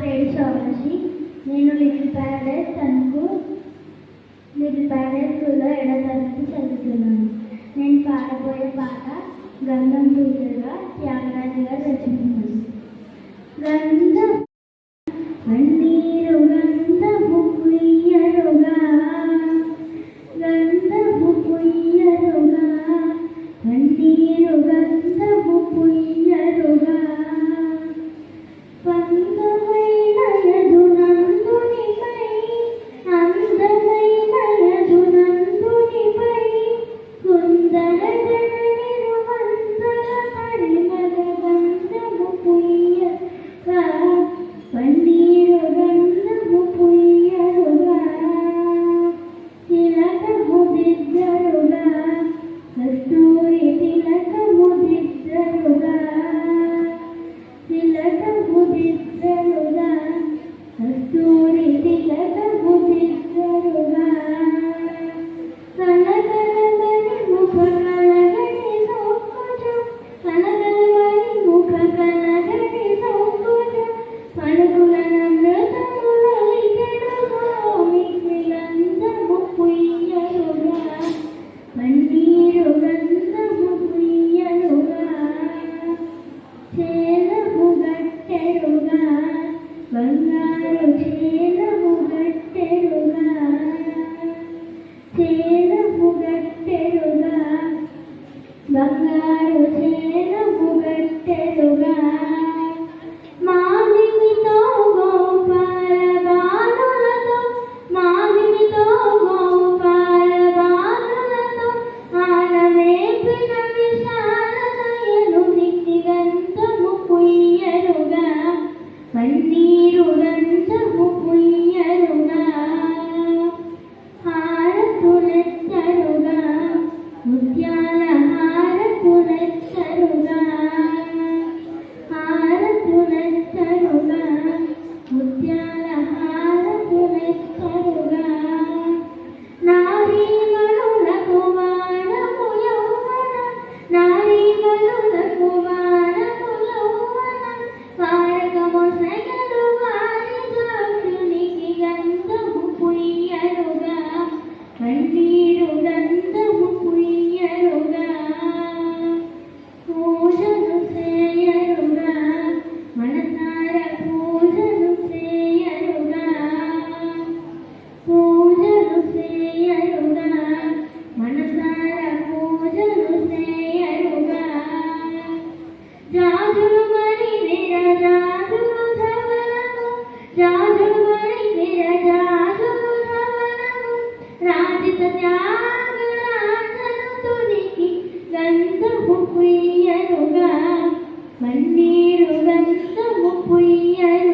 పేరు సోమశ్రీ. నేను little Paradise స్కూల్లో 7వ తరగతి చదువుతున్నాను. నేను పాడబోయే పాట గంధం పూజగా త్యాగరాజు గారు రచించారు. గంధం పన్నీరు గంధము పుయ్యరుగా, గంధము పుయ్యరుగా, పన్నీరు గంధము పుయ్యరుగా, అందమైన యదునందునిపై, అందమైన యదునందునిపై, కుందన జనని వందన పరిమళ గంధము పుయ్యరుగా, పన్నీరు గంధము పుయ్యరుగా, తిలకము దిద్దరుగా, కస్తూరి తిలకము దిద్దరుగా, తిలకము దిద్దరుగా, కస్తూరి తిలకము దిద్దరుగా, కనకనగని ముఖ కనగని సౌకుజం, కనకనగని ముఖ కనగని సౌకుజం, పలుకుల నమ్రతములలికెడుగా, మిక్కిలందము పుయ్యరుగా, పన్నీరు గంధము పుయ్యరుగా, చేలము గట్టెరుగా, బంగారు చేలము గట్టెరుగా, చేలము గట్టెరుగా, బంగారు చేలము గట్టెరుగా, మాలిమితో గోపాల బాలులతో, మాలిమితో గోపాల బాలులతో, ఆనవేపిన విశాలదయను నిత్తిగంధము పుయ్యరుగా, పన్నీరు గంధము పుయ్యరుగా, హారతులెత్తరుగా, ముత్యాల హారతులెత్తరుగా, హారతులెత్తరుగా, ముత్యాల హారతులెత్తరుగా, నారీమణులకు వానము యౌవన, నారీమణులకు వానము యౌవన, వారకమొసగలు వారిజాక్షునికి గంధము పుయ్యరుగా, పన్నీరు గంధము పుయ్యరుగా, పూజలు చేయరుగా, మనసార పూజలు చేయరుగా, పూజలు చేయరుగా, మనసార పూజలు చేయరుగా, జాజులు మరి విరజాజులు ధవనము, జాజులు మరి విరజాజులు ధవనము, రాజిత త్యాగరాజనుతునికి గంధము పుయ్యరుగా, పన్నీరు గంధము పుయ్యరుగా.